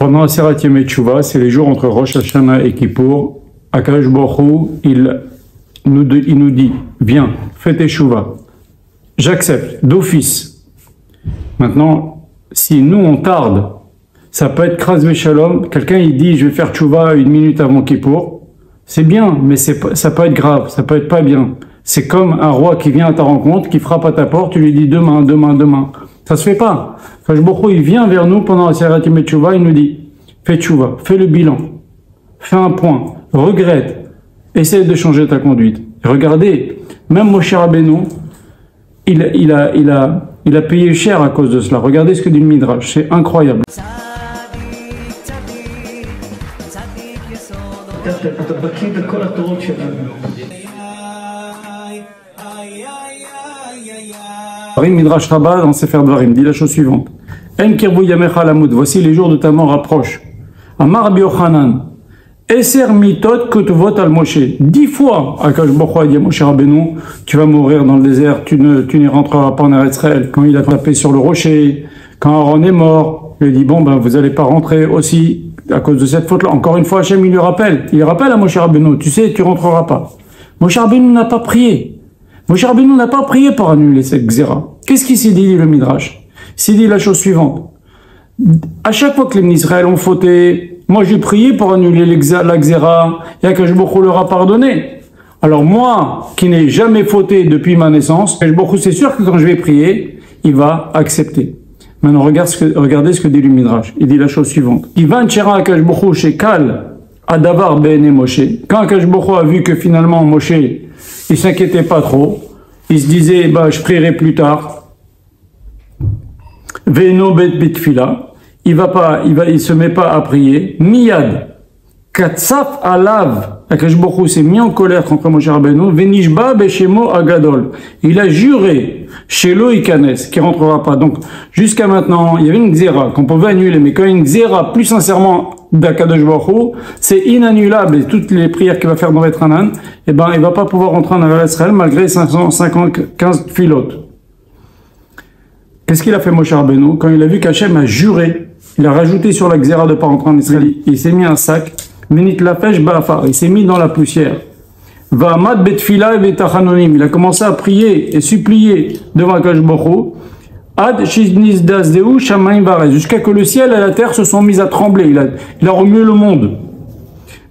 Pendant Aseret Yemei Teshuvah, c'est les jours entre Rosh Hashanah et Kippour. Akadosh Baruch Hu, il nous dit, viens, fais tes Teshuvah. J'accepte, d'office. Maintenant, si nous on tarde, ça peut être Kras Veshalom, quelqu'un il dit, je vais faire Teshuvah 1 minute avant Kippour. C'est bien, mais ça peut être grave, ça peut être pas bien. C'est comme un roi qui vient à ta rencontre, qui frappe à ta porte, tu lui dis demain, demain, demain. Ça se fait pas. Akadosh Baruch Hu, il vient vers nous pendant la Aseret Yemei Teshuvah, il nous dit, fais Teshuvah, fais le bilan, fais un point, regrette, essaie de changer ta conduite. Regardez, même Moshe Rabbeinu, il a payé cher à cause de cela. Regardez ce que dit le Midrash, c'est incroyable. Midrash Rabbah dans Sefer Dvarim dit la chose suivante. En kirvu yamecha lamut, voici les jours de ta mort approchent. Amar Rabbi Yochanan, Eser mitot ketuvot al Moshe. 10 fois, Akadosh Baruch Hu a dit à Moshe Rabbeinu, tu vas mourir dans le désert, tu n'y rentreras pas en Eretz Israël. Quand il a tapé sur le rocher, quand Aaron est mort, il a dit, bon, ben, vous n'allez pas rentrer aussi à cause de cette faute-là. Encore une fois, Hachem, il lui rappelle. Il rappelle à Moshe Rabbeinu, tu sais, tu rentreras pas. Moshe Rabbeinu n'a pas prié. Moshe Rabbeinu n'a pas prié pour annuler cette xéra. Qu'est-ce qu'il s'est dit, le Midrash? Il s'est dit la chose suivante. À chaque fois que les Israël ont fauté, moi j'ai prié pour annuler la xéra, et Akadosh Baruch Hu leur a pardonné. Alors moi, qui n'ai jamais fauté depuis ma naissance, Akadosh Baruch Hu, c'est sûr que quand je vais prier, il va accepter. Maintenant, regardez ce que dit le Midrash. Il dit la chose suivante. Ivan Tchera Akadosh Baruch Hu shekal adavar be'ene Moshe. Quand Akadosh Baruch Hu a vu que finalement Moshe, il s'inquiétait pas trop, il se disait, bah, je prierai plus tard. Ve'eno bet bitfila. Il se met pas à prier. Miyad. Katsaf alav. Akadosh Baruch Hu s'est mis en colère contre Moshe Rabbeinu. Venishba beshemo agadol. Il a juré. Shelo ikanes. Qui rentrera pas. Donc, jusqu'à maintenant, il y avait une xéra qu'on pouvait annuler. Mais quand il y a une xéra, plus sincèrement, d'Akadosh Baruch Hu, c'est inannulable. Et toutes les prières qu'il va faire dans Beit Hanan, eh ben, il va pas pouvoir rentrer en Eretz Israël malgré 515 filotes. Qu'est-ce qu'il a fait Moshe Rabbeinu? Quand il a vu qu'Hachem a juré, il a rajouté sur la xéra de ne pas rentrer en Israël, il s'est mis un sac, Menit Lafesh Ba'afar, il s'est mis dans la poussière. Va'amad betfila et betachanonim, il a commencé à prier et supplier devant Akadosh Baruch Hu, Ad shizniz dazdeu shamayim varez, jusqu'à que le ciel et la terre se sont mis à trembler, il a remué le monde.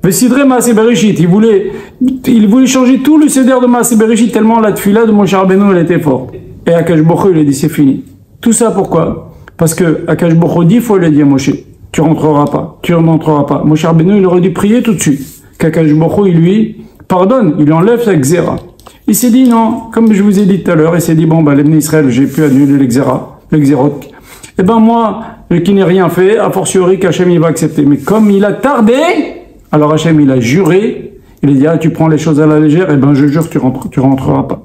Vesidre Maaseh Bereshit, il voulait changer tout le seder de Maaseh Bereshit tellement la tfila de Moshe Rabbeinu elle était forte. Et Akadosh Baruch Hu il a dit c'est fini. Tout ça pourquoi? Parce que Akadosh Baruch Hu 10 fois il a dit à Moshe, tu rentreras pas, tu ne rentreras pas. Moshe Rabbeinu il aurait dû prier tout de suite. Qu'Akadosh Baruch Hu il lui pardonne, il enlève sa xéra. Il s'est dit non, comme je vous ai dit tout à l'heure, il s'est dit bon bah les Israël j'ai pu annuler l'exérot. Et ben moi, qui n'ai rien fait, a fortiori qu'Hachem il va accepter. Mais comme il a tardé, alors Hachem il a juré, il a dit ah tu prends les choses à la légère, et ben je jure tu rentreras pas.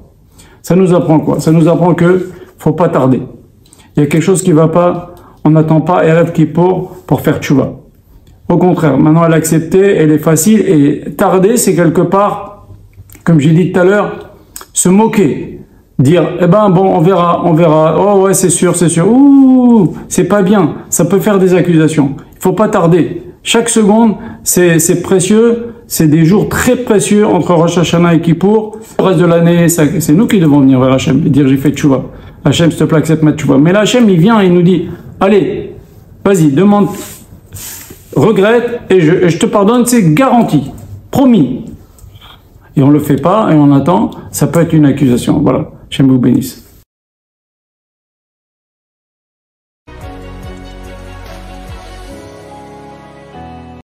Ça nous apprend quoi? Ça nous apprend que faut pas tarder. Il y a quelque chose qui va pas, on n'attend pas Erev Kippour pour faire tchouva. Au contraire, maintenant elle a accepté, elle est facile, et tarder c'est quelque part, comme j'ai dit tout à l'heure, se moquer. Dire, eh ben bon, on verra, oh ouais c'est sûr, ouh, c'est pas bien, ça peut faire des accusations. Il faut pas tarder. Chaque seconde, c'est précieux, c'est des jours très précieux entre Rosh Hashanah et Kippour. Le reste de l'année, c'est nous qui devons venir vers Hachem et dire j'ai fait tchouva. Hachem, s'il te plaît, accepte ma tchouva. Mais là, Hachem, il vient et il nous dit, allez, vas-y, demande, regrette et je te pardonne, c'est garanti, promis. Et on le fait pas et on attend, ça peut être une accusation. Voilà, Hachem vous bénisse.